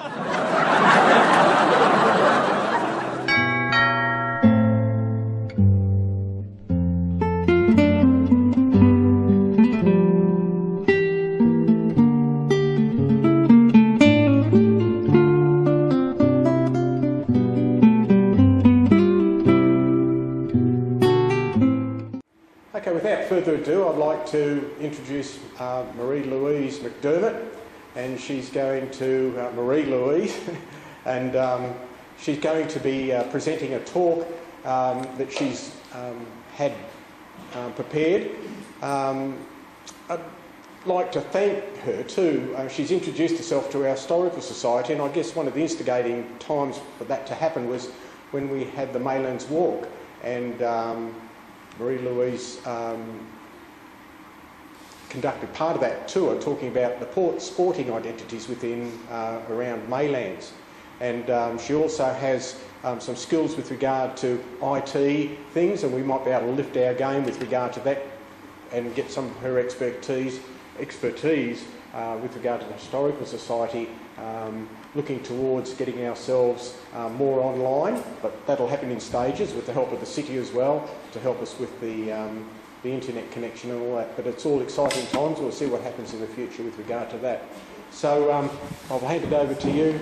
Okay, without further ado, I'd like to introduce Louise McDermott, and she's going to, Louise, and she's going to be presenting a talk that she's had prepared. I'd like to thank her too. She's introduced herself to our Historical Society, and I guess one of the instigating times for that to happen was when we had the Maylands Walk, and Louise conducted part of that tour talking about the sporting identities within around Maylands, and she also has some skills with regard to IT things, and we might be able to lift our game with regard to that and get some of her expertise with regard to the Historical Society, looking towards getting ourselves more online, but that'll happen in stages with the help of the city as well, to help us with the internet connection and all that. But it's all exciting times. We'll see what happens in the future with regard to that. So I'll hand it over to you.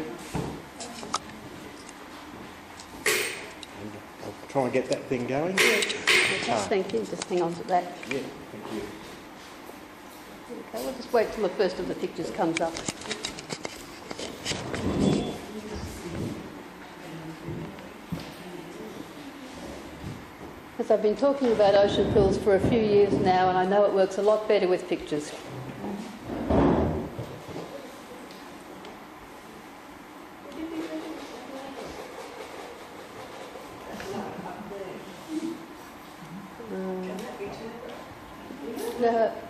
And I'll try and get that thing going. Thank you. Just hang on to that. Yeah, thank you. Okay, we'll just wait till the first of the pictures comes up. Because I've been talking about ocean pools for a few years now, and I know it works a lot better with pictures.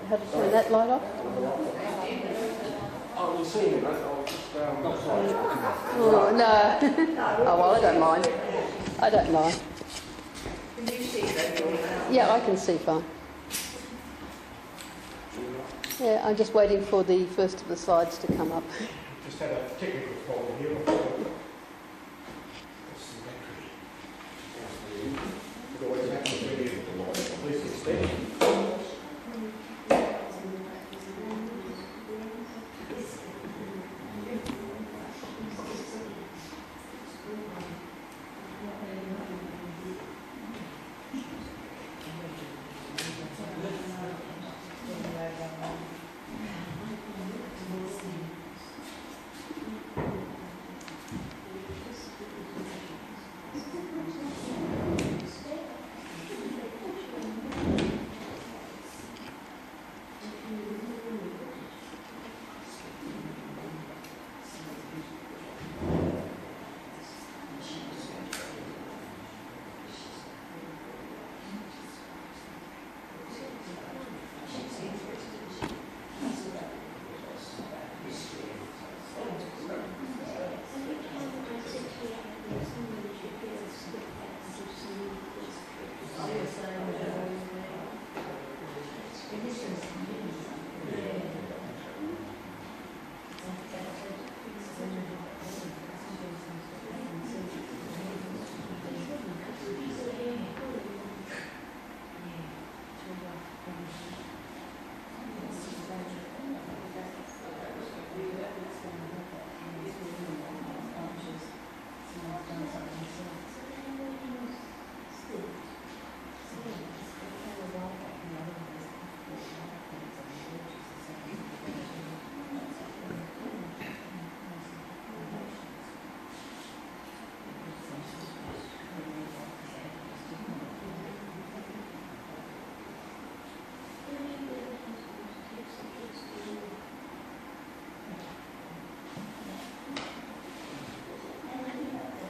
How to turn that light off? Oh, we'll see you, mate. I'll just Oh, no. Oh, well, I don't mind. I don't mind. Can you see that? Yeah, I can see fine. Yeah, I'm just waiting for the first of the slides to come up. Just had a technical problem here.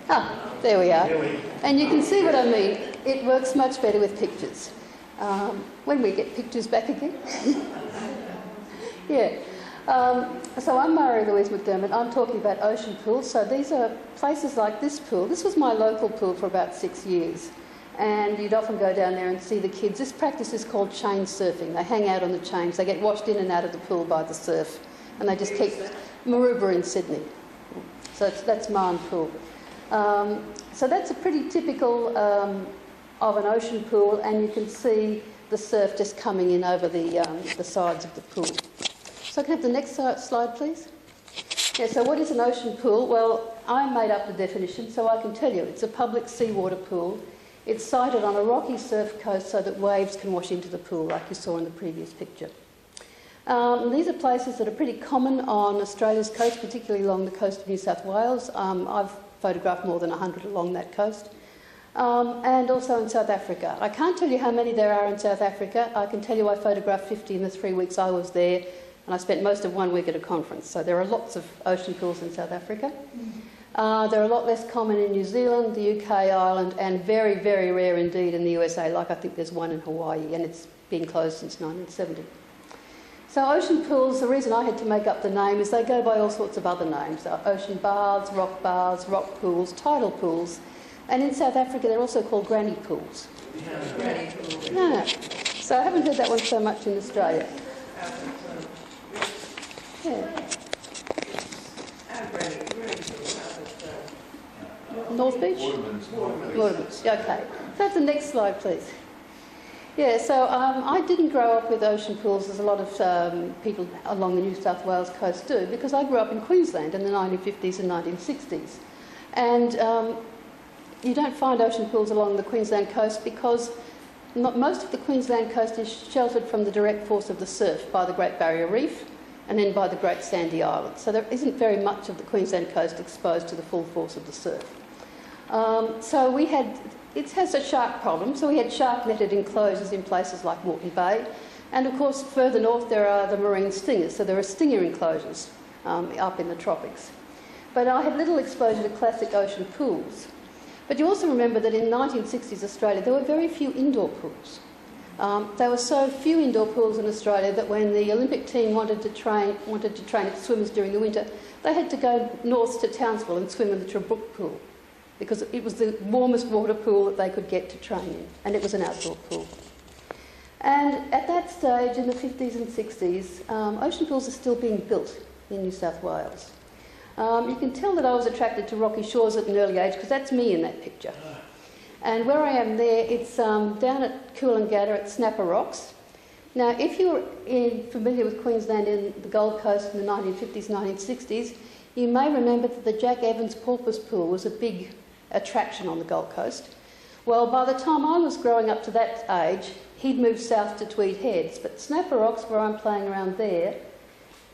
Ah, there we are. And you can see what I mean. It works much better with pictures. When we get pictures back again. Yeah. So I'm Louise McDermott. I'm talking about ocean pools. So these are places like this pool. This was my local pool for about 6 years. And you'd often go down there and see the kids. This practice is called chain surfing. They hang out on the chains. They get washed in and out of the pool by the surf. And they just keep Maroubra in Sydney. So that's Marne Pool. So that's a pretty typical of an ocean pool, and you can see the surf just coming in over the sides of the pool. So can I have the next slide, please? Yeah, so what is an ocean pool? Well, I made up the definition, so I can tell you. It's a public seawater pool. It's sited on a rocky surf coast so that waves can wash into the pool, like you saw in the previous picture. These are places that are pretty common on Australia's coast, particularly along the coast of New South Wales. I've photographed more than 100 along that coast. And also in South Africa. I can't tell you how many there are in South Africa. I can tell you I photographed 50 in the 3 weeks I was there, and I spent most of 1 week at a conference. So there are lots of ocean pools in South Africa. They're a lot less common in New Zealand, the UK, Ireland, and very, very rare indeed in the USA. Like I think there's one in Hawaii, and it's been closed since 1970. So ocean pools, the reason I had to make up the name is they go by all sorts of other names. Ocean baths, rock pools, tidal pools. And in South Africa, they're also called granny pools. Granny pools. Yeah. So I haven't heard that one so much in Australia. Yeah. North Beach? Watermans. Okay. So that's the next slide, please. Yeah, so I didn't grow up with ocean pools as a lot of people along the New South Wales coast do, because I grew up in Queensland in the 1950s and 1960s. And you don't find ocean pools along the Queensland coast because most of the Queensland coast is sheltered from the direct force of the surf by the Great Barrier Reef and then by the Great Sandy Islands. So there isn't very much of the Queensland coast exposed to the full force of the surf. So it has a shark problem, so we had shark netted enclosures in places like Moreton Bay, and of course further north there are the marine stingers, so there are stinger enclosures up in the tropics. But I had little exposure to classic ocean pools. But you also remember that in 1960s Australia there were very few indoor pools. There were so few indoor pools in Australia that when the Olympic team wanted to train swimmers during the winter, they had to go north to Townsville and swim in the Trebrook pool, because it was the warmest water pool that they could get to train in, and it was an outdoor pool. And at that stage, in the 50s and 60s, ocean pools are still being built in New South Wales. You can tell that I was attracted to rocky shores at an early age, because that's me in that picture. And where I am there, it's down at Coolangatta at Snapper Rocks. Now, if you're familiar with Queensland in the Gold Coast in the 1950s, 1960s, you may remember that the Jack Evans Porpoise Pool was a big attraction on the Gold Coast. Well, by the time I was growing up to that age, he'd moved south to Tweed Heads, but Snapper Rocks, where I'm playing around there,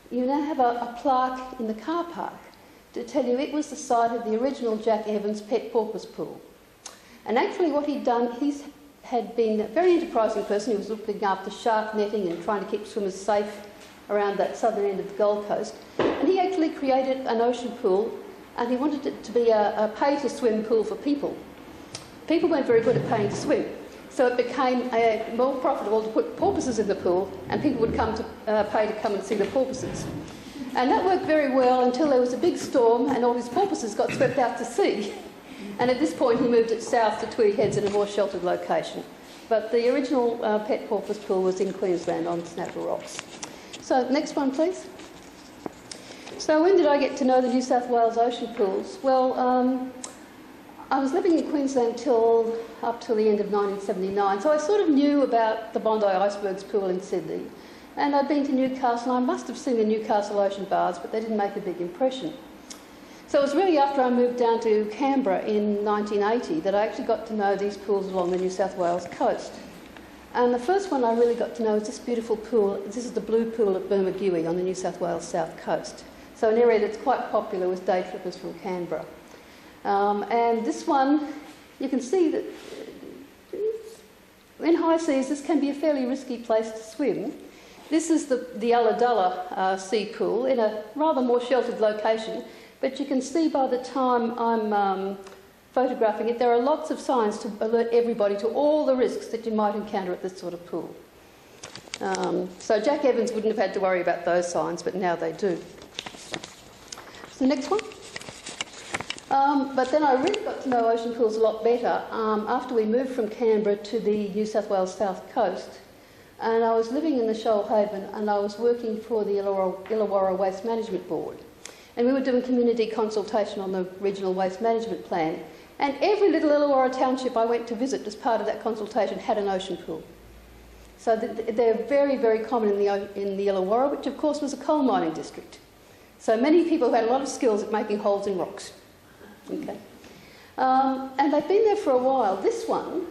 you now have a plaque in the car park to tell you it was the site of the original Jack Evans pet porpoise pool. And actually what he'd done, he had been a very enterprising person. He was looking after shark netting and trying to keep swimmers safe around that southern end of the Gold Coast. And he actually created an ocean pool, and he wanted it to be a pay-to-swim pool for people. People weren't very good at paying to swim, so it became more profitable to put porpoises in the pool, and people would come to pay to come and see the porpoises. And that worked very well until there was a big storm and all his porpoises got swept out to sea. And at this point he moved it south to Tweed Heads in a more sheltered location. But the original pet porpoise pool was in Queensland on Snapper Rocks. So next one, please. So when did I get to know the New South Wales ocean pools? Well, I was living in Queensland up till the end of 1979, so I sort of knew about the Bondi Icebergs pool in Sydney. And I'd been to Newcastle, and I must have seen the Newcastle ocean baths, but they didn't make a big impression. So it was really after I moved down to Canberra in 1980 that I actually got to know these pools along the New South Wales coast. And the first one I really got to know is this beautiful pool. This is the Blue Pool at Bermagui on the New South Wales south coast. So an area that's quite popular with day trippers from Canberra. And this one, you can see that in high seas this can be a fairly risky place to swim. This is the Ulladulla sea pool in a rather more sheltered location, but you can see by the time I'm photographing it, there are lots of signs to alert everybody to all the risks that you might encounter at this sort of pool. So Jack Evans wouldn't have had to worry about those signs, but now they do. So next one. But then I really got to know ocean pools a lot better after we moved from Canberra to the New South Wales south coast. And I was living in the Shoalhaven, and I was working for the Illawarra Waste Management Board. And we were doing community consultation on the regional waste management plan. And every little Illawarra township I went to visit as part of that consultation had an ocean pool. So they're very, very common in the Illawarra, which of course was a coal mining district. So many people who had a lot of skills at making holes in rocks. Okay. And they've been there for a while. This one,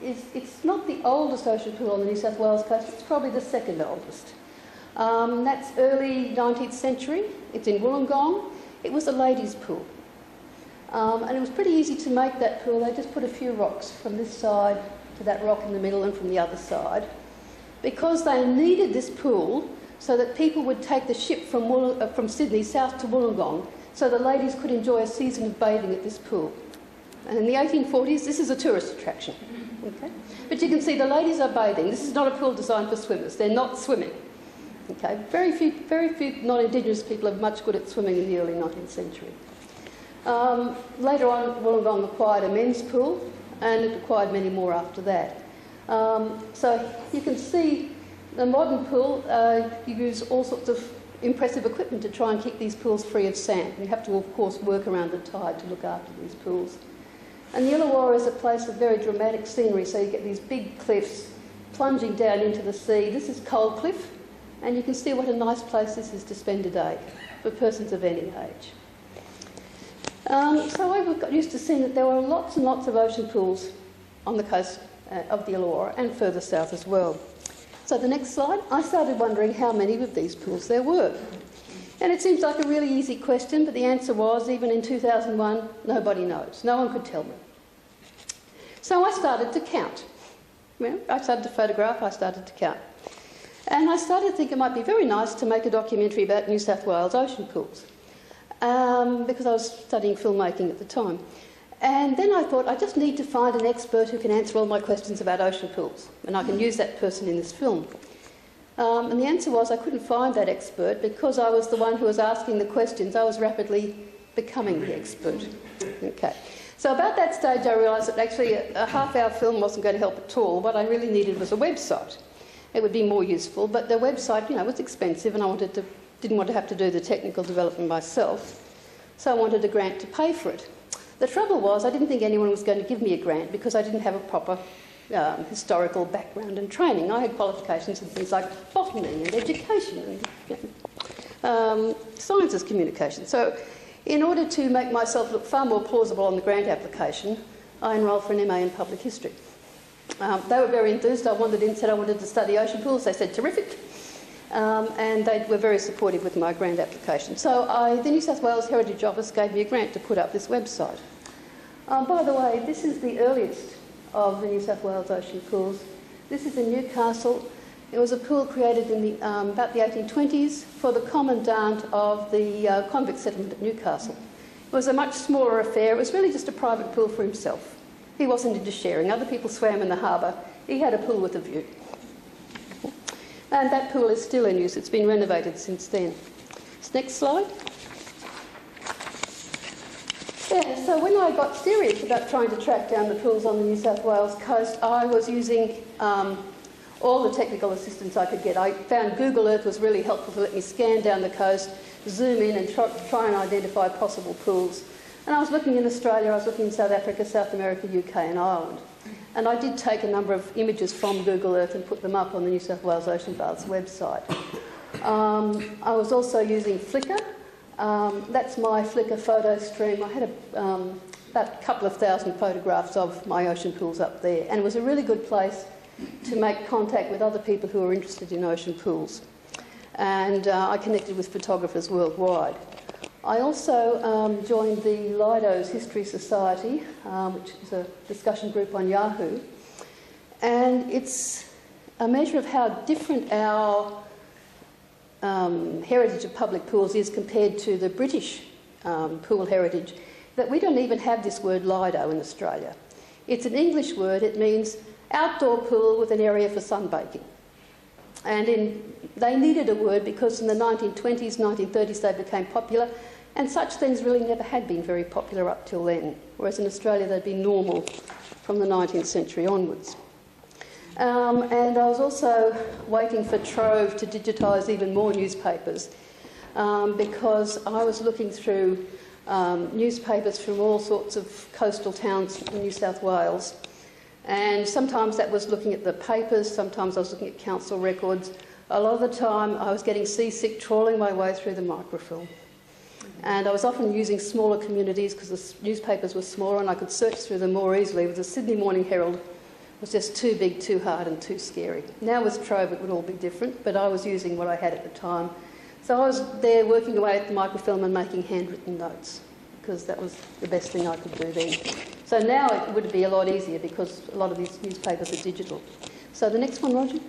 it's not the oldest ocean pool on the New South Wales coast, it's probably the second oldest. That's early 19th century. It's in Wollongong. It was a ladies' pool. And it was pretty easy to make that pool. They just put a few rocks from this side to that rock in the middle and from the other side. Because they needed this pool so that people would take the ship from Sydney south to Wollongong so the ladies could enjoy a season of bathing at this pool. And in the 1840s, this is a tourist attraction. Okay? But you can see the ladies are bathing. This is not a pool designed for swimmers. They're not swimming. Okay? Very few non-Indigenous people are much good at swimming in the early 19th century. Later on, Wollongong acquired a men's pool, and it acquired many more after that. So you can see the modern pool, you use all sorts of impressive equipment to try and keep these pools free of sand. You have to, of course, work around the tide to look after these pools. And the Illawarra is a place of very dramatic scenery, so you get these big cliffs plunging down into the sea. This is Coal Cliff, and you can see what a nice place this is to spend a day for persons of any age. So I got used to seeing that there were lots and lots of ocean pools on the coast of the Illawarra and further south as well. So the next slide, I started wondering how many of these pools there were. And it seems like a really easy question, but the answer was, even in 2001, nobody knows. No one could tell me. So I started to count. Well, I started to photograph, I started to count. And I started to think it might be very nice to make a documentary about New South Wales ocean pools. Because I was studying filmmaking at the time. And then I thought, I just need to find an expert who can answer all my questions about ocean pools, and I can use that person in this film. And the answer was I couldn't find that expert because I was the one who was asking the questions. I was rapidly becoming the expert. Okay. So about that stage I realised that actually a half-hour film wasn't going to help at all. What I really needed was a website. It would be more useful, but the website, was expensive, and I didn't want to have to do the technical development myself, so I wanted a grant to pay for it. The trouble was I didn't think anyone was going to give me a grant because I didn't have a proper historical background and training. I had qualifications in things like botany and education and sciences communication. So in order to make myself look far more plausible on the grant application, I enrolled for an MA in public history. They were very enthused. I said I wanted to study ocean pools. They said, terrific. And they were very supportive with my grant application. So the New South Wales Heritage Office gave me a grant to put up this website. By the way, this is the earliest of the New South Wales ocean pools. This is in Newcastle. It was a pool created in about the 1820s for the commandant of the convict settlement at Newcastle. It was a much smaller affair. It was really just a private pool for himself. He wasn't into sharing. Other people swam in the harbour. He had a pool with a view. And that pool is still in use. It's been renovated since then. Next slide. Yeah, so when I got serious about trying to track down the pools on the New South Wales coast, I was using all the technical assistance I could get. I found Google Earth was really helpful to let me scan down the coast, zoom in and try and identify possible pools. And I was looking in Australia, I was looking in South Africa, South America, UK and Ireland. And I did take a number of images from Google Earth and put them up on the New South Wales Ocean Baths website. I was also using Flickr. That's my Flickr photo stream. I had about a couple of thousand photographs of my ocean pools up there, and it was a really good place to make contact with other people who are interested in ocean pools. And I connected with photographers worldwide. I also joined the Lido's History Society, which is a discussion group on Yahoo, and it's a measure of how different our heritage of public pools is compared to the British pool heritage, that we don't even have this word Lido in Australia. It's an English word. It means outdoor pool with an area for sunbaking. And they needed a word because in the 1920s, 1930s they became popular, and such things really never had been very popular up till then, whereas in Australia they'd been normal from the 19th century onwards. And I was also waiting for Trove to digitise even more newspapers. because I was looking through newspapers from all sorts of coastal towns in New South Wales. And sometimes that was looking at the papers, sometimes I was looking at council records. A lot of the time I was getting seasick trawling my way through the microfilm. And I was often using smaller communities because the newspapers were smaller and I could search through them more easily. With the Sydney Morning Herald was just too big, too hard and too scary. Now with Trove it would all be different, but I was using what I had at the time. So I was there working away at the microfilm and making handwritten notes because that was the best thing I could do then. So now it would be a lot easier because a lot of these newspapers are digital. So the next one, Roger.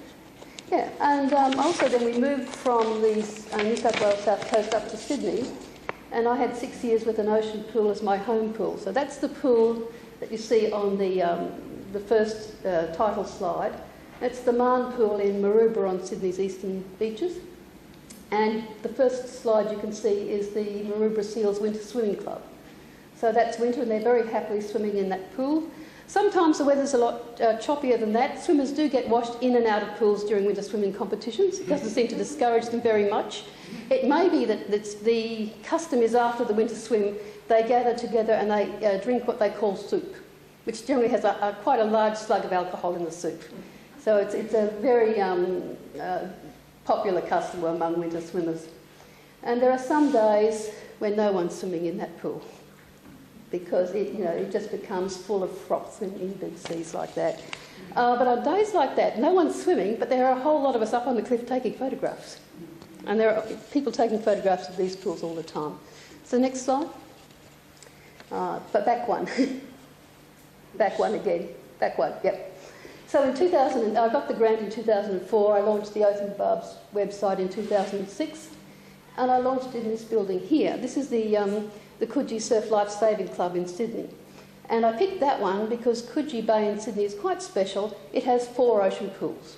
Yeah, and also then we moved from the New South Wales South Coast up to Sydney, and I had 6 years with an ocean pool as my home pool. So that's the pool that you see on the first title slide. It's the Marn Pool in Maroubra on Sydney's eastern beaches. And the first slide you can see is the Maroubra Seals Winter Swimming Club. So that's winter and they're very happily swimming in that pool. Sometimes the weather's a lot choppier than that. Swimmers do get washed in and out of pools during winter swimming competitions. It doesn't seem to discourage them very much. It may be that the custom is after the winter swim, they gather together and they drink what they call soup, which generally has quite a large slug of alcohol in the soup. So it's a very popular custom among winter swimmers. And there are some days when no one's swimming in that pool because it just becomes full of froth in big seas like that. But on days like that, no one's swimming, but there are a whole lot of us up on the cliff taking photographs. And there are people taking photographs of these pools all the time. So next slide. But back one. Back one again. Back one, yep. So in 2000, I got the grant in 2004. I launched the Oath and Barbs website in 2006. And I launched it in this building here. This is the Coogee Surf Life Saving Club in Sydney. And I picked that one because Coogee Bay in Sydney is quite special. It has 4 ocean pools.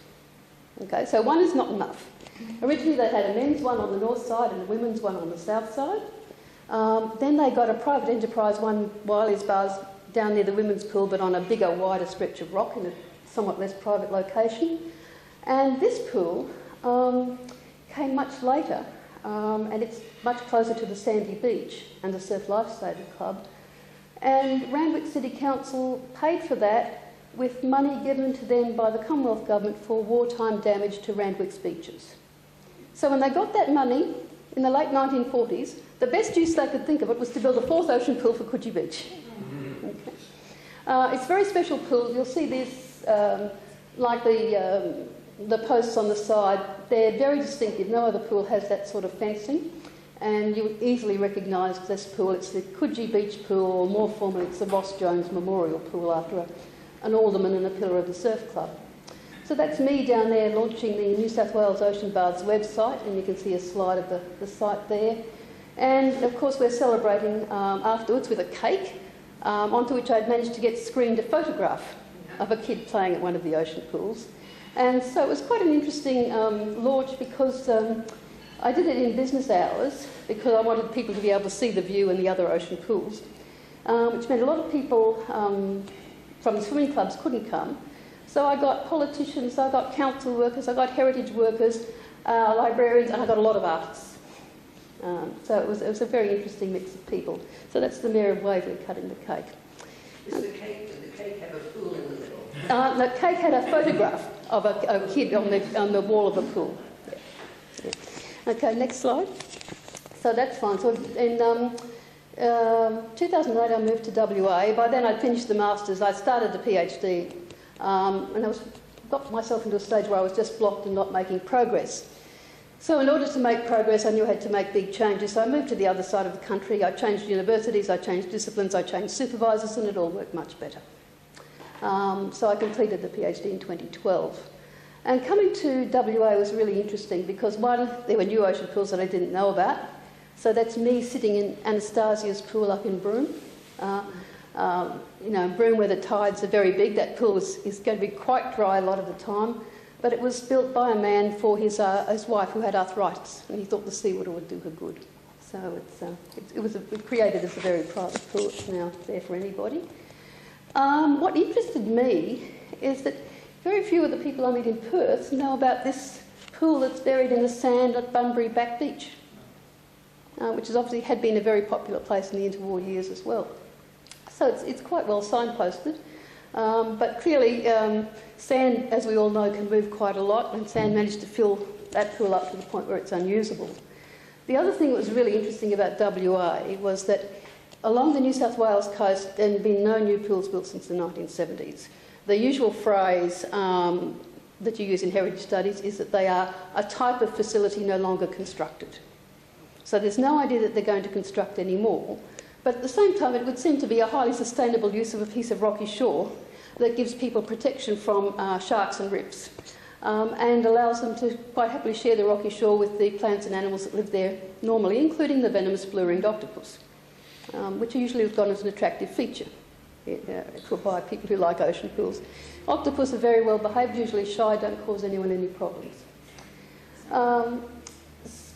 Okay, so one is not enough. Originally they had a men's one on the north side and a women's one on the south side. Then they got a private enterprise one, Wiley's Bars, down near the women's pool, but on a bigger, wider stretch of rock in a somewhat less private location. And this pool came much later, and it's much closer to the sandy beach and the Surf Lifesaving Club. And Randwick City Council paid for that with money given to them by the Commonwealth Government for wartime damage to Randwick's beaches. So when they got that money in the late 1940s, the best use they could think of it was to build a 4th ocean pool for Coogee Beach. Okay. It's a very special pool. You'll see this, like the posts on the side, they're very distinctive. No other pool has that sort of fencing. And you would easily recognise this pool. It's the Coogee Beach Pool, or more formally, it's the Ross Jones Memorial Pool after an alderman and a pillar of the Surf Club. So that's me down there launching the New South Wales Ocean Baths website, and you can see a slide of the site there. And of course we're celebrating afterwards with a cake, onto which I'd managed to get screened a photograph of a kid playing at one of the ocean pools. And so it was quite an interesting launch because I did it in business hours because I wanted people to be able to see the view and the other ocean pools, which meant a lot of people from the swimming clubs couldn't come. So I got politicians, I got council workers, I got heritage workers, librarians, and I got a lot of artists. So it was a very interesting mix of people. So that's the Mayor of Waverley cutting the cake. Does the cake have a pool in the middle? The cake had a photograph of a kid on the wall of a pool. Yeah. Yeah. Okay, next slide. So that's fine. So in 2008 I moved to WA. By then I'd finished the Masters. I started the PhD. And I got myself into a stage where I was just blocked and not making progress. So in order to make progress, I knew I had to make big changes. So I moved to the other side of the country. I changed universities, I changed disciplines, I changed supervisors, and it all worked much better. So I completed the PhD in 2012. And coming to WA was really interesting because, one, there were new ocean pools that I didn't know about. So that's me sitting in Anastasia's pool up in Broome. Broome where the tides are very big, that pool is going to be quite dry a lot of the time, but it was built by a man for his wife who had arthritis, and he thought the seawater would do her good. So it was created as a very private pool. It's now there for anybody. What interested me is that very few of the people I meet in Perth know about this pool that's buried in the sand at Bunbury Back Beach. which has obviously had been a very popular place in the interwar years as well. So it's quite well signposted. But clearly, sand, as we all know, can move quite a lot, and sand managed to fill that pool up to the point where it's unusable. The other thing that was really interesting about WA was that along the New South Wales coast, there had been no new pools built since the 1970s. The usual phrase that you use in heritage studies is that they are a type of facility no longer constructed. So there's no idea that they're going to construct any more. But at the same time, it would seem to be a highly sustainable use of a piece of rocky shore that gives people protection from sharks and rips, and allows them to quite happily share the rocky shore with the plants and animals that live there normally, including the venomous blue-ringed octopus, which usually have gone as an attractive feature by people who like ocean pools. Octopus are very well behaved, usually shy, don't cause anyone any problems.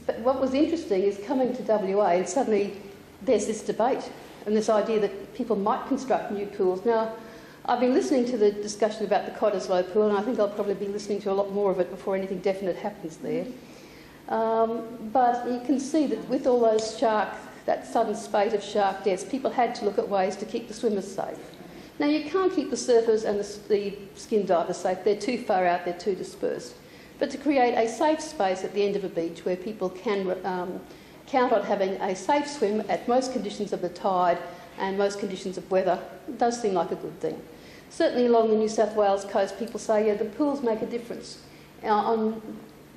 But what was interesting is coming to WA, and suddenly there's this debate and this idea that people might construct new pools. Now, I've been listening to the discussion about the Cottesloe pool, and I think I'll probably be listening to a lot more of it before anything definite happens there. But you can see that with all those that sudden spate of shark deaths, people had to look at ways to keep the swimmers safe. Now, you can't keep the surfers and the skin divers safe. They're too far out, they're too dispersed. But to create a safe space at the end of a beach where people can count on having a safe swim at most conditions of the tide and most conditions of weather, it does seem like a good thing. Certainly along the New South Wales coast, people say, yeah, the pools make a difference. On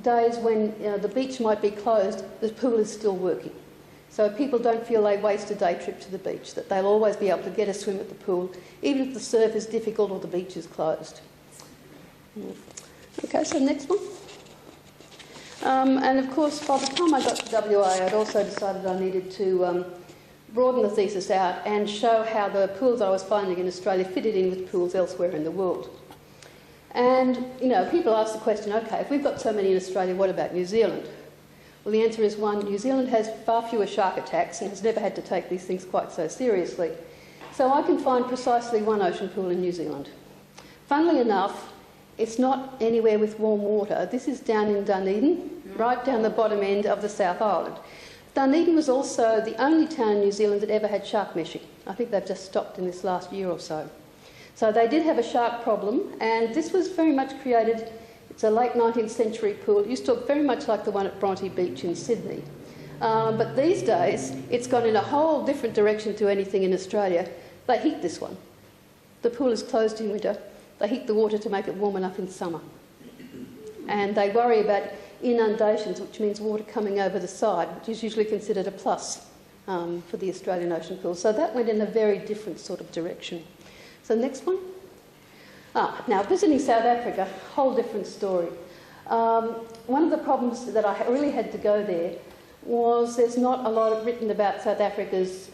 days when the beach might be closed, the pool is still working. So people don't feel they waste a day trip to the beach, that they'll always be able to get a swim at the pool, even if the surf is difficult or the beach is closed. Okay, so next one. And of course, by the time I got to WA, I'd also decided I needed to broaden the thesis out and show how the pools I was finding in Australia fitted in with pools elsewhere in the world. And, people ask the question, okay, if we've got so many in Australia, what about New Zealand? Well, the answer is one, New Zealand has far fewer shark attacks and has never had to take these things quite so seriously. So I can find precisely one ocean pool in New Zealand. Funnily enough, it's not anywhere with warm water. This is down in Dunedin, right down the bottom end of the South Island. Dunedin was also the only town in New Zealand that ever had shark meshing. I think they've just stopped in this last year or so. So they did have a shark problem, and this was very much created. It's a late 19th century pool. It used to look very much like the one at Bronte Beach in Sydney. But these days, it's gone in a whole different direction to anything in Australia. They heat this one. The pool is closed in winter. They heat the water to make it warm enough in summer. And they worry about inundations, which means water coming over the side, which is usually considered a plus for the Australian ocean pool. So that went in a very different sort of direction. So next one. Now, visiting South Africa, whole different story. One of the problems that I really had to go there was there's not a lot written about South Africa's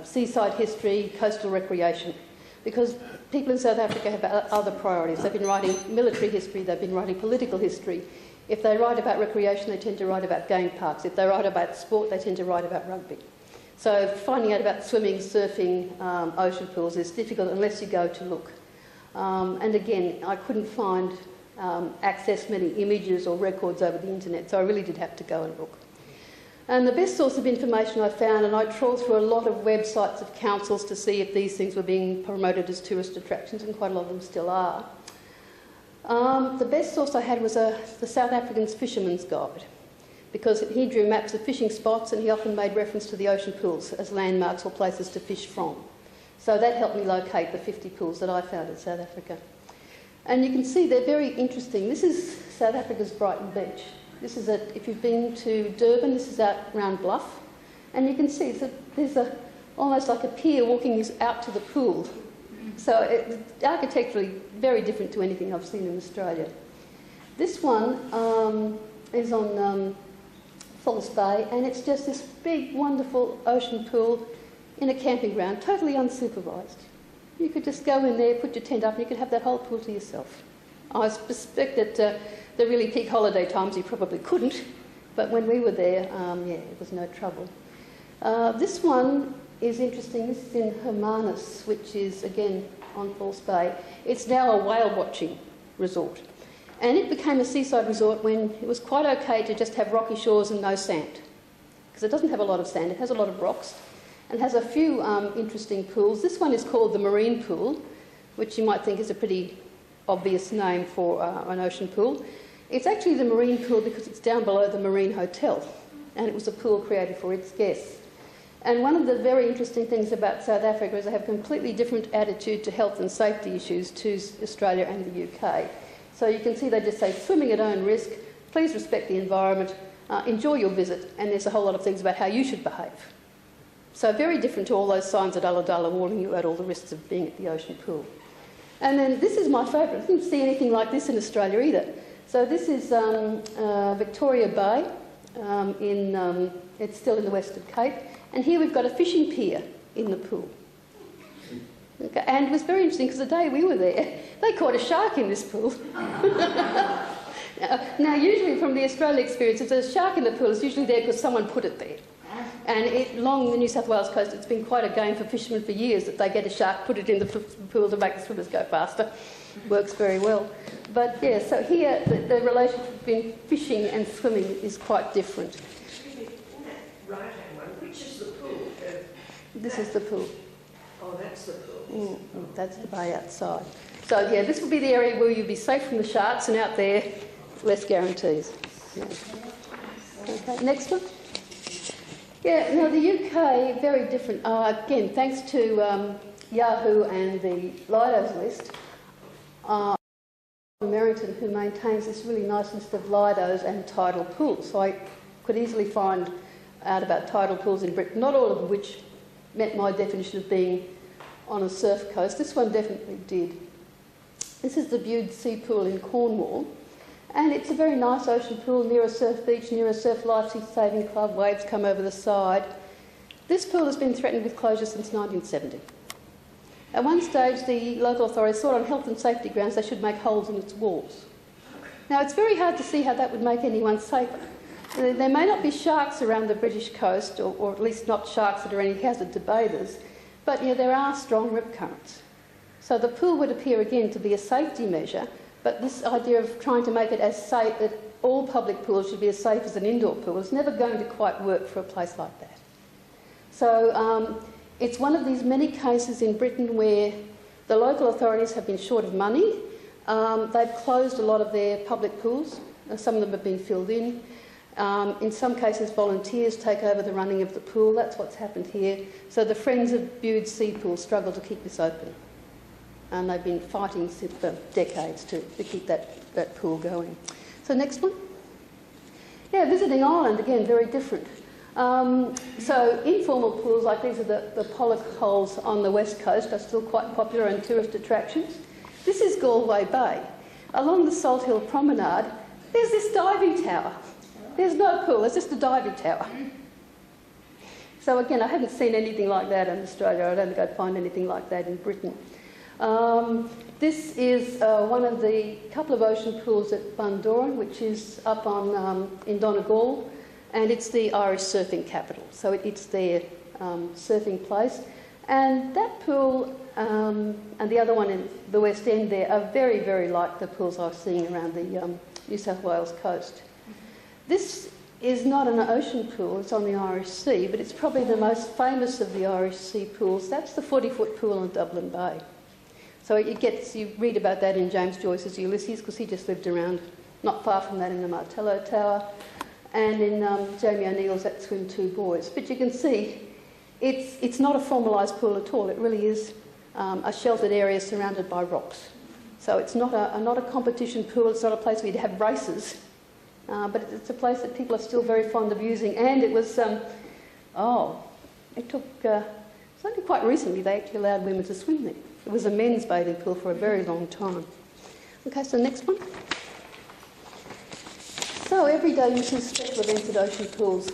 seaside history, coastal recreation, because people in South Africa have other priorities. They've been writing military history, they've been writing political history. If they write about recreation, they tend to write about game parks. If they write about sport, they tend to write about rugby. So finding out about swimming, surfing, ocean pools is difficult unless you go to look. And again, I couldn't find access many images or records over the internet, so I really did have to go and look. And the best source of information I found, and I trawled through a lot of websites of councils to see if these things were being promoted as tourist attractions, and quite a lot of them still are. The best source I had was the South African Fisherman's Guide, because he drew maps of fishing spots and he often made reference to the ocean pools as landmarks or places to fish from. So that helped me locate the 50 pools that I found in South Africa. And you can see they're very interesting. This is South Africa's Brighton Beach. This is if you've been to Durban, this is out round Bluff. And you can see there's almost like a pier walking out to the pool. So it's architecturally very different to anything I've seen in Australia. This one is on False Bay, and it's just this big, wonderful ocean pool in a camping ground, totally unsupervised. You could just go in there, put your tent up, and you could have that whole pool to yourself. I suspect that the really peak holiday times you probably couldn't, but when we were there, it was no trouble. This one is interesting. This is in Hermanus, which is, again, on False Bay. It's now a whale watching resort. And it became a seaside resort when it was quite okay to just have rocky shores and no sand. because it doesn't have a lot of sand, it has a lot of rocks, and has a few interesting pools. This one is called the Marine Pool, which you might think is a pretty obvious name for an ocean pool. It's actually the Marine Pool because it's down below the Marine Hotel, and it was a pool created for its guests. And one of the very interesting things about South Africa is they have a completely different attitude to health and safety issues to Australia and the UK. So you can see they just say, swimming at own risk, please respect the environment, enjoy your visit, and there's a whole lot of things about how you should behave. So very different to all those signs at Ulladulla warning you about all the risks of being at the ocean pool. And then this is my favourite. I didn't see anything like this in Australia either. So this is Victoria Bay. It's still in the Western Cape. And here we've got a fishing pier in the pool. Okay, and it was very interesting because the day we were there, they caught a shark in this pool. Now, usually from the Australian experience, if there's a shark in the pool, it's usually there because someone put it there. And along the New South Wales coast, it's been quite a game for fishermen for years that they get a shark, put it in the pool to make the swimmers go faster. Works very well. But yeah, so here the relationship between fishing and swimming is quite different. Right-hand one, which is the pool? This is the pool. Oh, that's the pool. That's the bay outside. So yeah, this will be the area where you'll be safe from the sharks, and out there, less guarantees. Yeah. Okay, next one. Yeah, now the UK, very different. Again, thanks to Yahoo and the Lido's list, Merrington, who maintains this really nice list of Lidos and tidal pools. So I could easily find out about tidal pools in Britain, not all of which met my definition of being on a surf coast. This one definitely did. This is the Bude Sea Pool in Cornwall, and it's a very nice ocean pool near a surf beach, near a surf life-saving club. Waves come over the side. This pool has been threatened with closure since 1970. At one stage, the local authorities thought on health and safety grounds they should make holes in its walls. Now, it's very hard to see how that would make anyone safer. There may not be sharks around the British coast, or at least not sharks that are any hazard to bathers, but there are strong rip currents. So the pool would appear again to be a safety measure, but this idea of trying to make it as safe, that all public pools should be as safe as an indoor pool, is never going to quite work for a place like that. So it's one of these many cases in Britain where the local authorities have been short of money. They've closed a lot of their public pools. Some of them have been filled in. In some cases, volunteers take over the running of the pool. That's what's happened here. So the Friends of Bude Sea Pool struggle to keep this open. And they've been fighting for decades to keep that pool going. So next one. Yeah, visiting Ireland, again, very different. So informal pools like these are the pollock holes on the west coast are still quite popular and tourist attractions. This is Galway Bay. Along the Salt Hill Promenade, there's this diving tower. There's no pool, it's just a diving tower. So again, I haven't seen anything like that in Australia. I don't think I'd find anything like that in Britain. This is one of the couple of ocean pools at Bundoran, which is up on in Donegal, and it's the Irish surfing capital. So it's their surfing place. And that pool and the other one in the West End there are very, very like the pools I was seeing around the New South Wales coast. This is not an ocean pool, it's on the Irish Sea, but it's probably the most famous of the Irish Sea pools. That's the 40-foot pool in Dublin Bay. So you read about that in James Joyce's Ulysses, because he just lived around not far from that in the Martello Tower, and in Jamie O'Neill's That Swim Two Boys. But you can see it's not a formalised pool at all. It really is a sheltered area surrounded by rocks. So it's not a competition pool, it's not a place where you'd have races. But it's a place that people are still very fond of using, and it was, it's only quite recently they actually allowed women to swim there. It was a men's bathing pool for a very long time. Okay, so next one. So everyday uses, special events at ocean pools.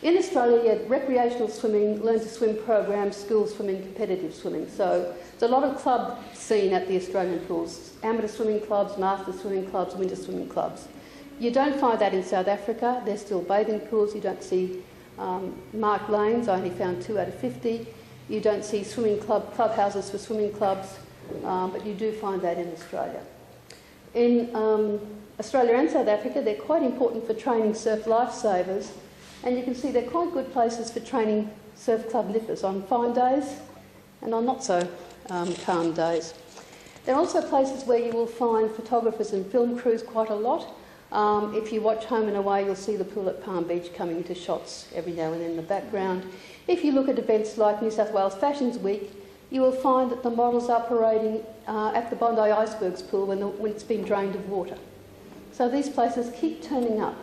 In Australia, you had recreational swimming, learn to swim programs, school swimming, competitive swimming. So there's a lot of club scene at the Australian pools. Amateur swimming clubs, master swimming clubs, winter swimming clubs. You don't find that in South Africa. There's still bathing pools. You don't see marked lanes. I only found 2 out of 50. You don't see swimming clubhouses for swimming clubs, but you do find that in Australia. In Australia and South Africa, they're quite important for training surf lifesavers And you can see they're quite good places for training surf club nippers on fine days and on not so calm days. They're also places where you will find photographers and film crews quite a lot. If you watch Home and Away, you'll see the pool at Palm Beach coming into shots every now and then in the background. If you look at events like New South Wales Fashions Week, you will find that the models are parading at the Bondi Icebergs pool when it's been drained of water. So these places keep turning up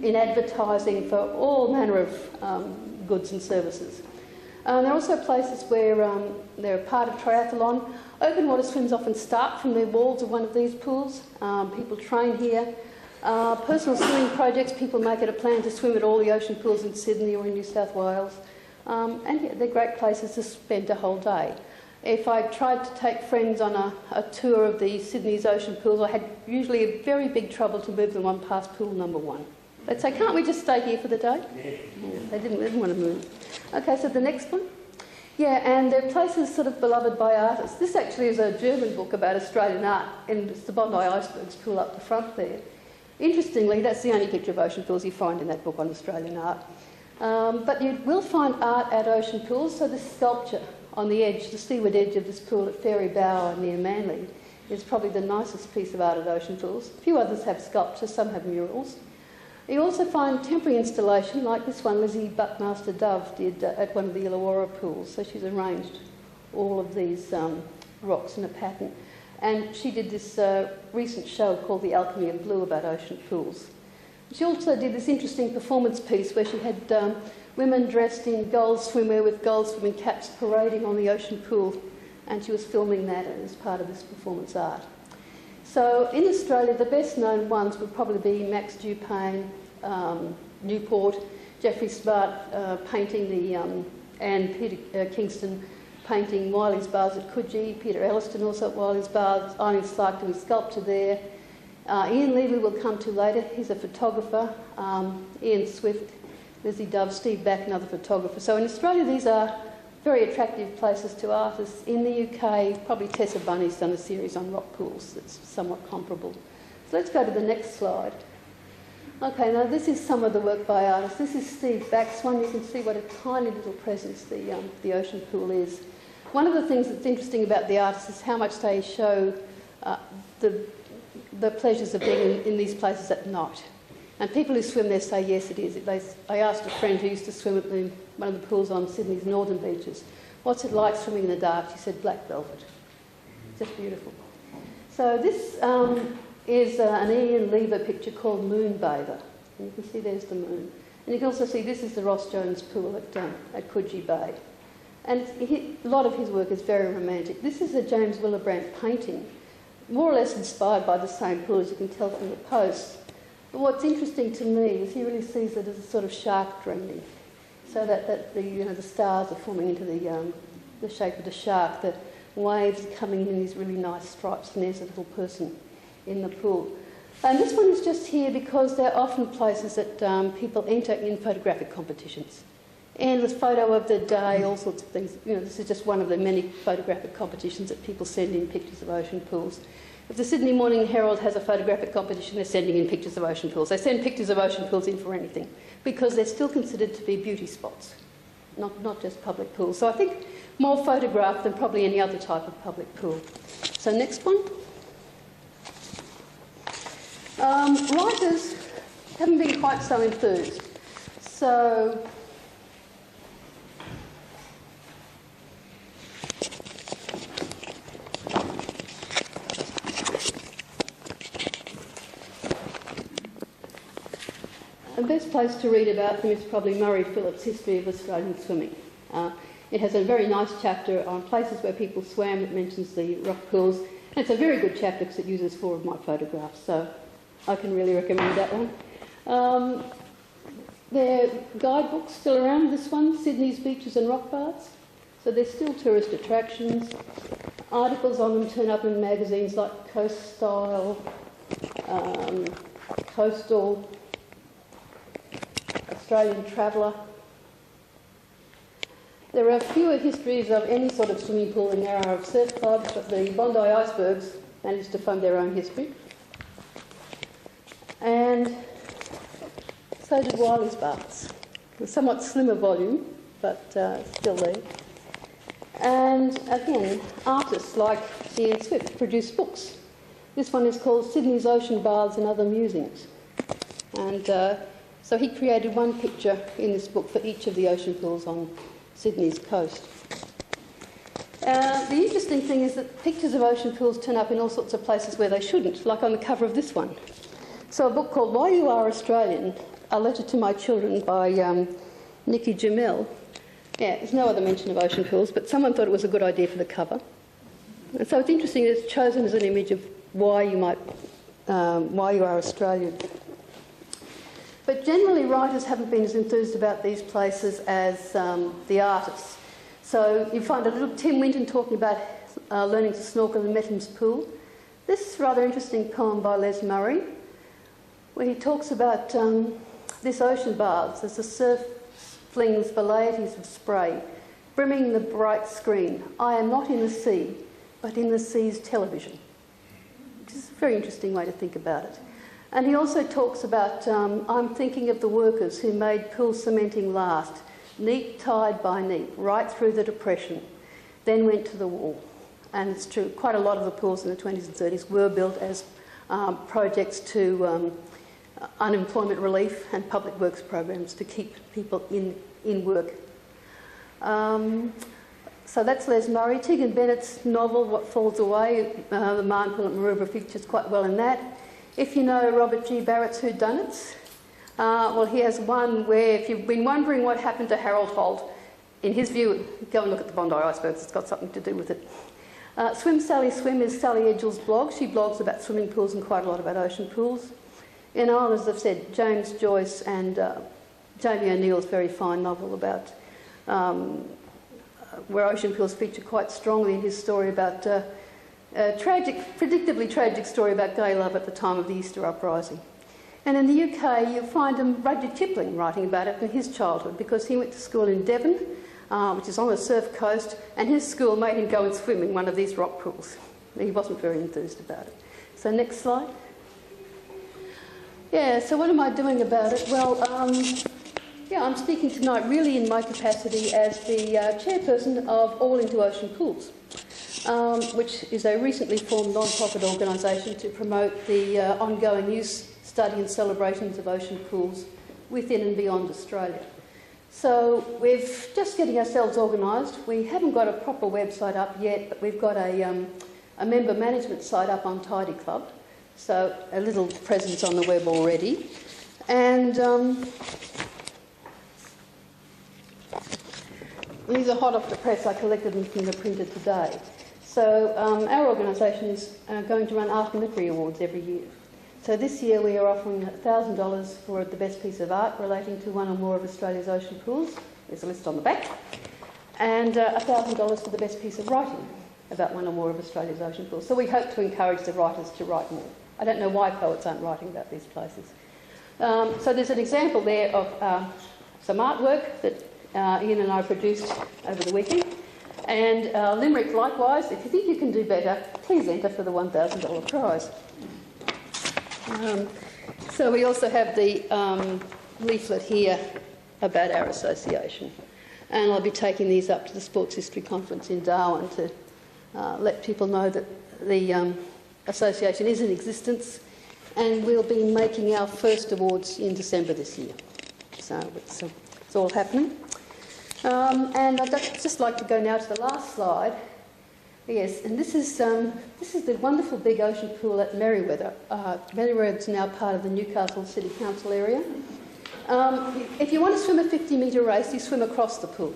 in advertising for all manner of goods and services. There are also places where they're a part of triathlon. Open water swims often start from the walls of one of these pools. People train here. Personal swimming projects, people make it a plan to swim at all the ocean pools in Sydney or in New South Wales. And yeah, they're great places to spend a whole day. If I tried to take friends on a tour of the Sydney's ocean pools, I had usually a very big trouble to move them on past pool number 1. They'd say, can't we just stay here for the day? Yeah, they didn't want to move. Okay, so the next one. Yeah, and they're places sort of beloved by artists. This actually is a German book about Australian art, and it's the Bondi Icebergs pool up the front there. Interestingly, that's the only picture of ocean pools you find in that book on Australian art. But you will find art at ocean pools, so this sculpture on the edge, the seaward edge of this pool at Fairy Bower near Manly, is probably the nicest piece of art at ocean pools. A few others have sculptures, some have murals. You also find temporary installation, like this one Lizzie Buckmaster Dove did at one of the Illawarra pools. So she's arranged all of these rocks in a pattern. And she did this recent show called The Alchemy of Blue about ocean pools. She also did this interesting performance piece where she had women dressed in gold swimwear with gold swimming caps parading on the ocean pool, and she was filming that as part of this performance art. So in Australia, the best known ones would probably be Max Dupain, Newport, Jeffrey Smart painting the, and Peter Kingston painting Wiley's Bars at Coogee, Peter Elliston also at Wiley's Bars, Eileen Stark doing sculpture there. Ian Levy will come to later, he's a photographer, Ian Swift, Lizzie Dove, Steve Back, another photographer. So in Australia, these are very attractive places to artists. In the UK, probably Tessa Bunny's done a series on rock pools that's somewhat comparable. So let's go to the next slide. Okay, now this is some of the work by artists. This is Steve Back's one. You can see what a tiny little presence the ocean pool is. One of the things that's interesting about the artists is how much they show the pleasures of being in these places at night. And people who swim there say, yes, it is. I asked a friend who used to swim at one of the pools on Sydney's northern beaches, what's it like swimming in the dark? She said, black velvet. Just beautiful. So this is an Ian Lever picture called Moon Bather. And you can see there's the moon. And you can also see this is the Ross Jones pool at Coogee Bay. And a lot of his work is very romantic. This is a James Willebrandt painting, more or less inspired by the same pool, as you can tell from the posts. But what's interesting to me is he really sees it as a sort of shark dreaming, so that the stars are forming into the shape of the shark, the waves are coming in these really nice stripes, and there's a little person in the pool. And this one is just here because they're often places that people enter in photographic competitions. Endless photo of the day, all sorts of things. This is just one of the many photographic competitions that people send in pictures of ocean pools. If the Sydney Morning Herald has a photographic competition, they're sending in pictures of ocean pools. They send pictures of ocean pools in for anything because they're still considered to be beauty spots, not just public pools. So I think more photographed than probably any other type of public pool. So next one. Writers haven't been quite so enthused. So the best place to read about them is probably Murray Phillips' History of Australian Swimming. It has a very nice chapter on places where people swam. It mentions the rock pools. And it's a very good chapter because it uses 4 of my photographs, so I can really recommend that one. There are guidebooks still around. This one, Sydney's Beaches and Rock Baths. So they're still tourist attractions. Articles on them turn up in magazines like Coast Style, Coastal, Australian Traveller. There are fewer histories of any sort of swimming pool than there are of surf clubs, but the Bondi Icebergs managed to fund their own history. And so did Wiley's baths. A somewhat slimmer volume, but still there. And again, artists like Ian Swift produced books. This one is called Sydney's Ocean Baths and Other Musings. And so he created one picture in this book for each of the ocean pools on Sydney's coast. The interesting thing is that pictures of ocean pools turn up in all sorts of places where they shouldn't, like on the cover of this one. So a book called Why You Are Australian, A Letter to My Children by Nikki Jamil. Yeah, there's no other mention of ocean pools, but someone thought it was a good idea for the cover. And so it's interesting that it's chosen as an image of why you are Australian. But generally writers haven't been as enthused about these places as the artists. So you find a little Tim Winton talking about learning to snorkel in Metham's Pool. This rather interesting poem by Les Murray, where he talks about this ocean baths as the surf flings velleities of spray, brimming the bright screen. I am not in the sea, but in the sea's television. Which is a very interesting way to think about it. And he also talks about, I'm thinking of the workers who made pool cementing last, neat tied by neat, right through the Depression, then went to the wall. And it's true, quite a lot of the pools in the 20s and 30s were built as projects to unemployment relief and public works programs to keep people in work. So that's Les Murray. Tegan Bennett's novel, What Falls Away, the Martin Pool at Maroubra features quite well in that. If you know Robert G. Barrett's Whodunits, well, he has one where if you've been wondering what happened to Harold Holt, in his view, go and look at the Bondi icebergs, it's got something to do with it. Swim Sally Swim is Sally Edgell's blog. She blogs about swimming pools and quite a lot about ocean pools. In Ireland, as I've said, James Joyce and Jamie O'Neill's very fine novel about where ocean pools feature quite strongly in his story about a predictably tragic story about gay love at the time of the Easter Uprising. And in the UK, you'll find Rudyard Kipling writing about it in his childhood because he went to school in Devon, which is on the surf coast, and his school made him go and swim in one of these rock pools. He wasn't very enthused about it. So next slide. Yeah, so what am I doing about it? Well, yeah, I'm speaking tonight really in my capacity as the chairperson of All Into Ocean Pools, which is a recently formed non-profit organisation to promote the ongoing use, study and celebrations of ocean pools within and beyond Australia. So we're just getting ourselves organised. We haven't got a proper website up yet, but we've got a member management site up on Tidy Club, so a little presence on the web already. And these are hot off the press. I collected them from the printer today. So our organisation is going to run Art and Literary Awards every year. So this year we are offering $1,000 for the best piece of art relating to one or more of Australia's ocean pools. There's a list on the back. And $1,000 for the best piece of writing about one or more of Australia's ocean pools. So we hope to encourage the writers to write more. I don't know why poets aren't writing about these places. So there's an example there of some artwork that Ian and I produced over the weekend. And Limerick, likewise, if you think you can do better, please enter for the $1,000 prize. So we also have the leaflet here about our association. And I'll be taking these up to the Sports History Conference in Darwin to let people know that the association is in existence, and we'll be making our first awards in December this year. So it's all happening. And I'd just like to go now to the last slide. Yes, and this is the wonderful big ocean pool at Merewether. Merewether is now part of the Newcastle City Council area. If you want to swim a 50-metre race, you swim across the pool.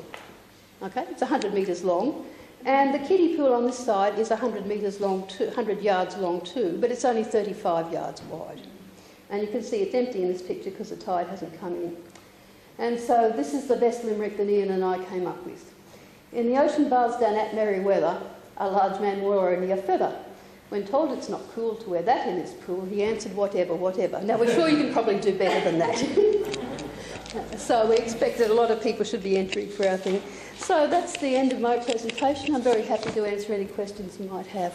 Okay, it's 100 metres long, and the kiddie pool on this side is 100 metres long, 100 yards long too, but it's only 35 yards wide. And you can see it's empty in this picture because the tide hasn't come in. And so this is the best limerick that Ian and I came up with. In the ocean baths down at Merewether, a large man wore only a feather. When told it's not cool to wear that in his pool, he answered, whatever, whatever. Now, we're sure you can probably do better than that. So we expect that a lot of people should be entering for our thing. So that's the end of my presentation. I'm very happy to answer any questions you might have.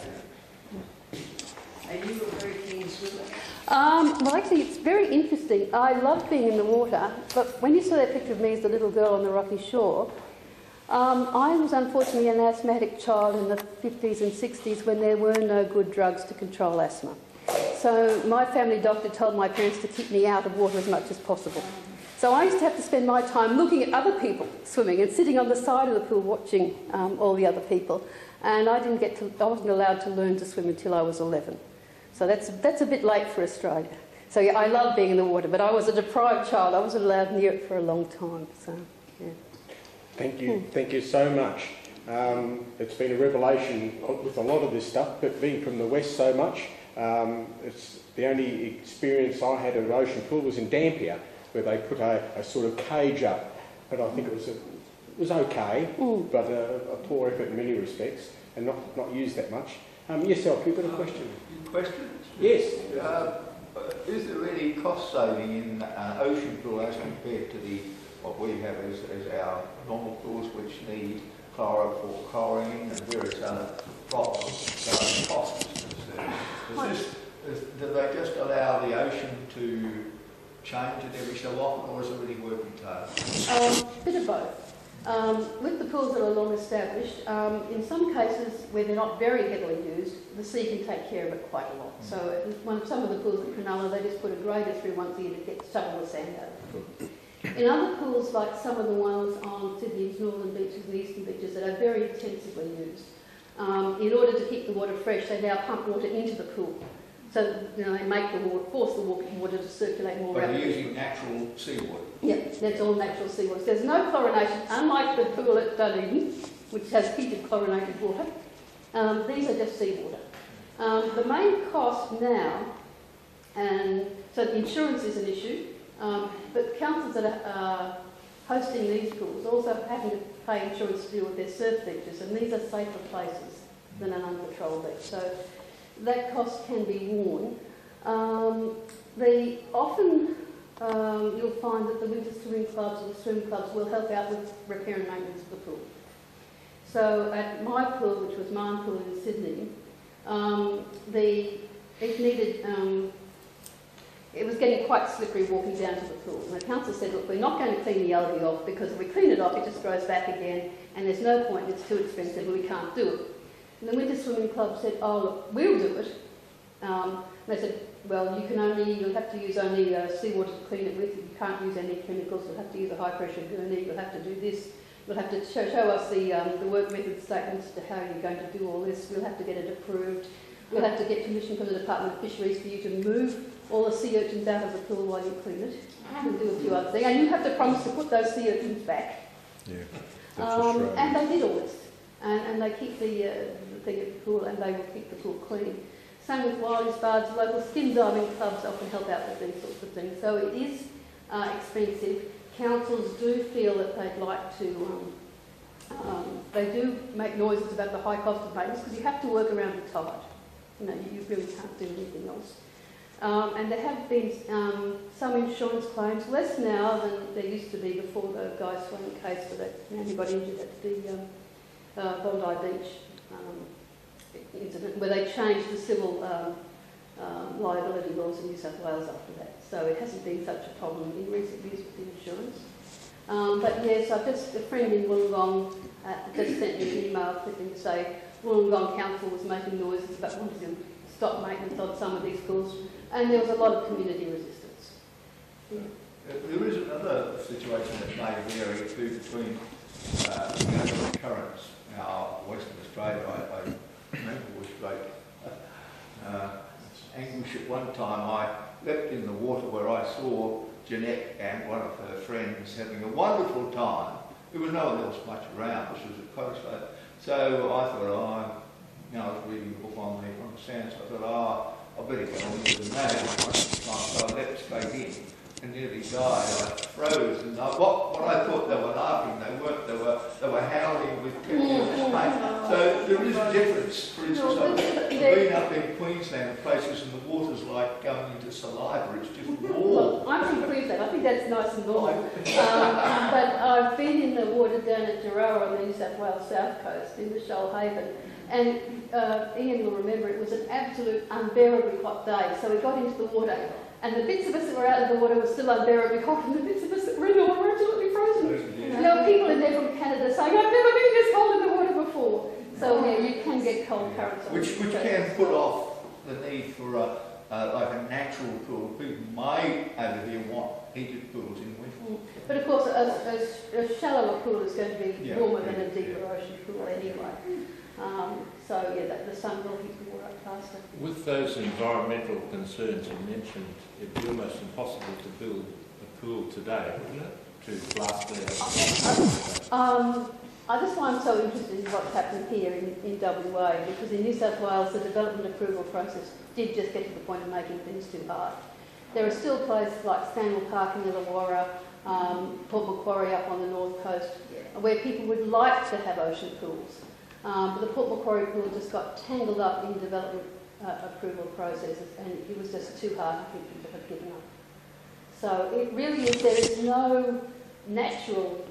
Are you a very keen swimmer? Well, actually, it's very interesting. I love being in the water, but when you saw that picture of me as the little girl on the rocky shore, I was unfortunately an asthmatic child in the 50s and 60s when there were no good drugs to control asthma. So my family doctor told my parents to keep me out of water as much as possible. So I used to have to spend my time looking at other people swimming and sitting on the side of the pool watching all the other people. And I wasn't allowed to learn to swim until I was 11. So that's a bit late for Australia. So yeah, I love being in the water, but I was a deprived child. I wasn't allowed near it for a long time. So yeah. Thank you so much. It's been a revelation with a lot of this stuff, but being from the West so much, it's the only experience I had of an ocean pool was in Dampier, where they put a sort of cage up, but I think it was okay, but a poor effort in many respects, and not used that much. Yourself, you've got a question? Question? Yes. Is there any cost saving in ocean pool as compared to what we have as our normal pools, which need chlorine and various other problems, costs? Do they just allow the ocean to change it every so often, or is it really working total? Bit of both. With the pools that are long established, in some cases where they're not very heavily used, the sea can take care of it quite a lot. So some of the pools at Cronulla, they just put a grader through once a year to shovel the sand out. In other pools, like some of the ones on Sydney's northern beaches and eastern beaches that are very intensively used, in order to keep the water fresh, they now pump water into the pool. So they make the water, force the water to circulate more rapidly. But they're using natural seawater? Yeah, that's all natural seawater. There's no chlorination, unlike the pool at Dunedin, which has heated chlorinated water. These are just seawater. The main cost now, and so insurance is an issue, but councils that are hosting these pools also having to pay insurance to deal with their surf beaches, and these are safer places than an unpatrolled beach. So that cost can be worn. You'll find that the winter swimming clubs or the swim clubs will help out with repair and maintenance of the pool. So at my pool, which was Marn Pool in Sydney, it was getting quite slippery walking down to the pool. And the council said, look, we're not going to clean the algae off, because if we clean it off, it just grows back again, and there's no point, it's too expensive, and we can't do it. And the winter swimming club said, oh, look, we'll do it. They said, well, you'll have to use only seawater to clean it with. You can't use any chemicals. You'll have to use a high-pressure gurney. You'll have to do this. You'll have to show us the work method statements to how you're going to do all this. We'll have to get it approved. We'll have to get permission from the Department of Fisheries for you to move all the sea urchins out of the pool while you clean it. And do a few other things. And you have to promise to put those sea urchins back. Yeah, that's and they did all this. And they keep the thing at the pool, and they will keep the pool clean. Same with Wiley's Bards, local skin diving clubs often help out with these sorts of things. So it is expensive. Councils do feel that they'd like to, they do make noises about the high cost of maintenance, because you have to work around the tide. You really can't do anything else. And there have been some insurance claims, less now than there used to be before the Guy Swain case for that man who got injured at the Bondi Beach incident, where they changed the civil liability laws in New South Wales after that. So it hasn't been such a problem in recent years with the insurance. But yes, a friend in Wollongong just sent me an email clipping to say Wollongong Council was making noises about wanting to stop maintenance on some of these schools, and there was a lot of community resistance. Yeah. There is another situation that may vary too between currents. Now, Western Australia, I remember was great anguish at one time. I leapt in the water where I saw Jeanette and one of her friends having a wonderful time. There was no one else much around. This was at Coastside. So I thought, I was reading the book on there from the sand, so I thought, I better go on with the name. So I leapt straight in. and nearly died. I froze, and what I thought they were laughing, they weren't. They were howling with pain. So there is a difference. For instance, I've been up in Queensland and places, and the water's like going into saliva. It's just warm. Well, I'm from Queensland. I think that's nice and normal. But I've been in the water down at Jarrah on the New South Wales south coast in the Shoalhaven, and Ian will remember it was an absolute unbearably hot day. So we got into the water, and the bits of us that were out of the water were still unbearably hot, and the bits of us that were in the water were absolutely frozen. And there were people in there from Canada saying, "I've never been this cold in the water before." So yeah, you can get cold currents. Which can put off the need for like a natural pool. People may over here want heated pools in winter. But of course, a shallower pool is going to be warmer than a deeper ocean pool anyway. So yeah, the sun will heat the water up faster. With those environmental concerns you mentioned, it'd be almost impossible to build a pool today, wouldn't it? To blast it out. That's why I'm so interested in what's happening here in WA, because in New South Wales the development approval process did just get to the point of making things too hard. There are still places like Stanwell Park in Illawarra, Port Macquarie up on the north coast, where people would like to have ocean pools. But the Port Macquarie pool just got tangled up in development approval processes, and it was just too hard. I think people have given up. So it really is, there is no natural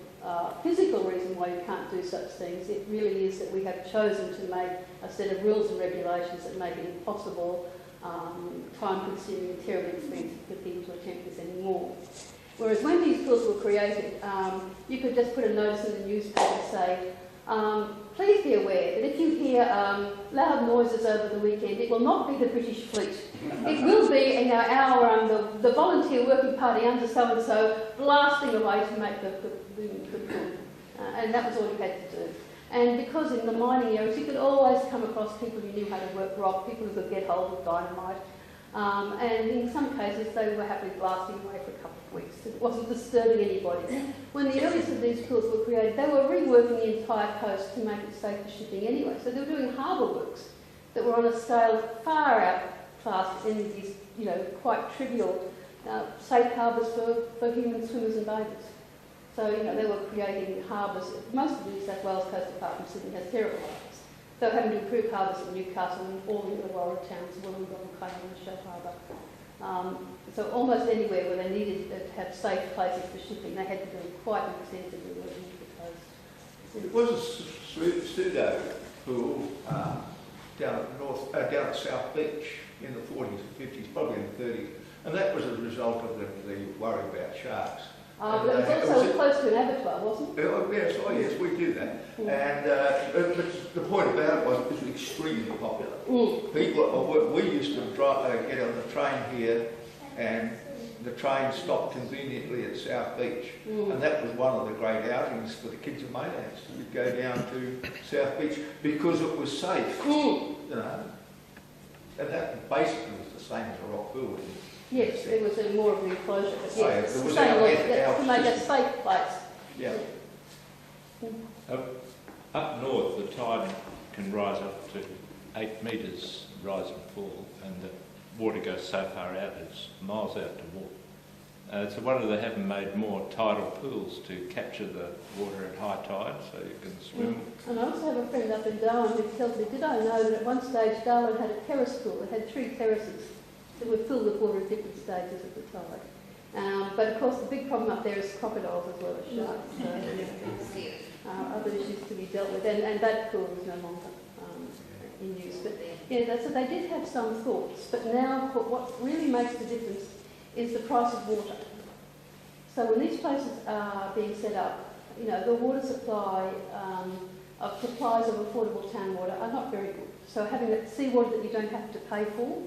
physical reason why you can't do such things. It really is that we have chosen to make a set of rules and regulations that make it impossible, time-consuming, and terribly expensive for people to attempt this anymore. Whereas when these pools were created, you could just put a notice in the newspaper say, please be aware that if you hear loud noises over the weekend, it will not be the British fleet. It will be the volunteer working party under so-and-so blasting away to make the pool. And that was all you had to do. And because in the mining areas you could always come across people who knew how to work rock, people who could get hold of dynamite. And in some cases they were happily blasting away for a couple of weeks. It wasn't disturbing anybody. When the earliest of these pools were created, they were reworking the entire coast to make it safe for shipping anyway. So they were doing harbour works that were on a scale far out class in these, quite trivial safe harbours for human swimmers and bathers. So, they were creating harbours. Most of the New South Wales coast apart from Sydney has terrible harbours. They were having to improve harbours at Newcastle and all the Illawarra towns, Wollongong, Clayton and Shell Harbour. So almost anywhere where they needed to have safe places for shipping, they had to do quite extensively working to the coast. It was a pseudo pool down at South Beach in the 40s and 50s, probably in the 30s, and that was a result of the worry about sharks. But it was also close to an abattoir, wasn't it? Yes, we do that. And but the point about it was it was extremely popular. People, we used to get on the train here, and the train stopped conveniently at South Beach, and that was one of the great outings for the kids of Maylands. We'd go down to South Beach because it was safe, and that basically was the same as a rock pool. Yes, it was more of an enclosure, but yes, It was to make a safe place. Yeah. Up north, the tide can rise up to 8 metres rise and fall, and the water goes so far out it's miles out to walk. So wonder they haven't made more tidal pools to capture the water at high tide so you can swim. And I also have a friend up in Darwin who tells me, did I know that at one stage Darwin had a terrace pool? It had 3 terraces that were filled with water at different stages of the tide. But of course the big problem up there is crocodiles as well as sharks. So, other issues to be dealt with, and that pool is no longer in use. But so they did have some thoughts, but now what really makes the difference is the price of water. So when these places are being set up, the water supply of supplies of affordable town water are not very good. So having that seawater that you don't have to pay for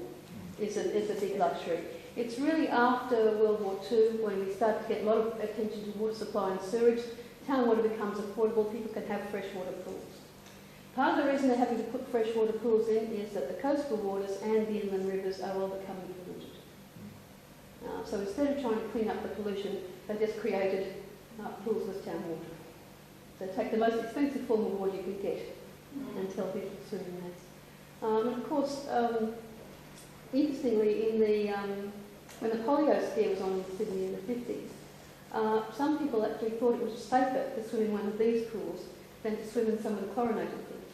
is a big luxury. It's really after World War II when we start to get a lot of attention to water supply and sewage. Town water becomes affordable, people can have freshwater pools. Part of the reason they're having to put freshwater pools in is that the coastal waters and the inland rivers are all becoming polluted. So instead of trying to clean up the pollution, they just created pools with town water. So take the most expensive form of water you can get and tell people to swim in that. And of course, interestingly, in the when the polio scare was on in Sydney in the 50s, some people actually thought it was safer to swim in one of these pools than to swim in some of the chlorinated pools.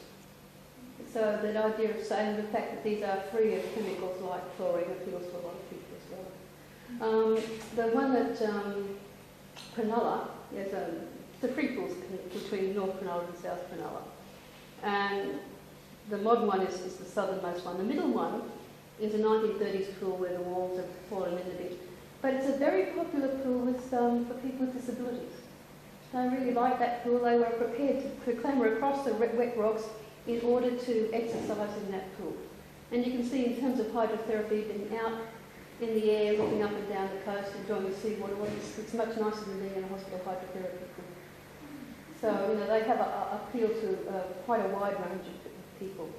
So that idea of saying the fact that these are free of chemicals like chlorine appeals to a lot of people as well. The one at Cronulla, there's the free pools between North Cronulla and South Cronulla. And the modern one is the southernmost one. The middle one is a 1930s pool where the walls have fallen in a bit. But it's a very popular pool for people with disabilities. They really like that pool. They were prepared to clamber across the wet rocks in order to exercise in that pool. And you can see in terms of hydrotherapy, being out in the air, looking up and down the coast, enjoying the seawater, it's much nicer than being in a hospital hydrotherapy pool. So, they have a appeal to quite a wide range of people.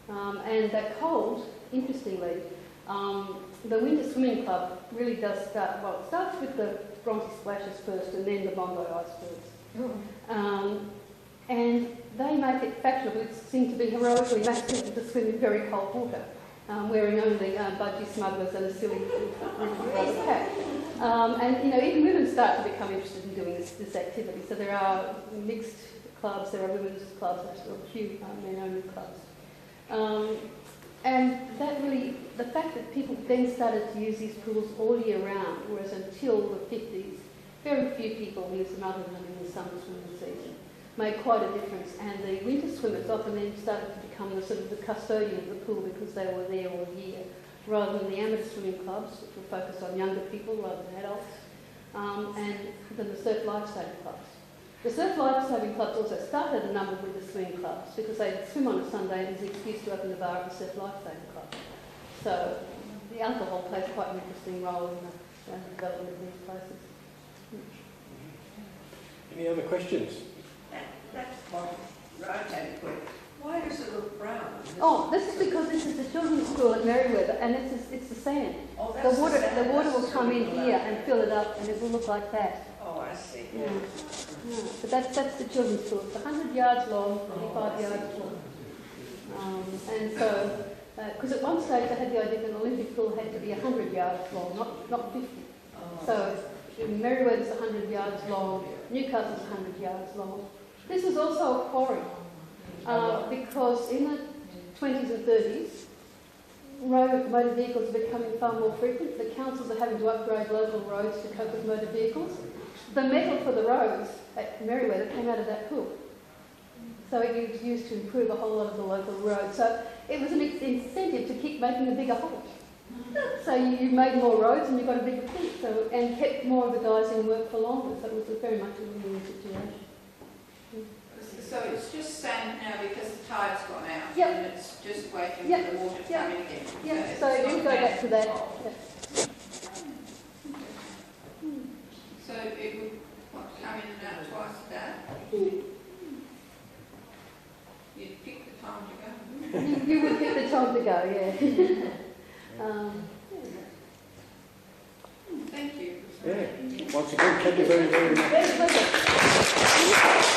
And that cold, interestingly, the Winter Swimming Club really does start, well, it starts with the Bronte splashes first and then the Bondi icebergs. And they make it fashionable. It seems to be heroically masculine to swim in very cold water, wearing only budgie smugglers and a silly rubber cap. And even women start to become interested in doing this activity. So there are mixed clubs, there are women's clubs, there's a few men-only clubs. And that really, the fact that people then started to use these pools all year round, whereas until the 50s, very few people used them other than in the summer swimming season, made quite a difference. And the winter swimmers often then started to become the sort of the custodian of the pool because they were there all year, rather than the amateur swimming clubs, which were focused on younger people rather than adults, and than the surf lifesaving clubs. The surf lifesaving clubs also started a number with the swimming clubs because they'd swim on a Sunday and there's an excuse to open the bar at the surf lifesaving club. So the alcohol plays quite an interesting role in the development of these places. Any other questions? That's what Rotan put. Why does it look brown? Oh, this is because this is the children's school at Merriweather, and it's the sand. Oh, The that's water sand. will come in here and fill it up, and it will look like that. Oh, I see. Yeah. But that's the children's pool. It's 100 yards long, 25 yards long. And so, because at one stage they had the idea that an Olympic pool had to be 100 yards long, not 50. So Merriweather's 100 yards long, Newcastle's 100 yards long. This was also a quarry because in the 20s and 30s, motor vehicles are becoming far more frequent. The councils are having to upgrade local roads to cope with motor vehicles. The metal for the roads at Merriweather came out of that pool. So it was used to improve a whole lot of the local roads. So it was an incentive to keep making a bigger hole. So you made more roads and you got a bigger pool, and kept more of the guys in work for longer. So it was very much a win-win situation. So it's just sand now because the tide's gone out, Yep. and it's just waiting Yep. for the water to Yep. come in again. Yeah, so it's you not go back to that. now. Yeah. So it would come in and out twice a day. You'd pick the time to go. You would pick the time to go, yeah. Thank you. Yeah. Once again, thank you very, very much. Very pleasant.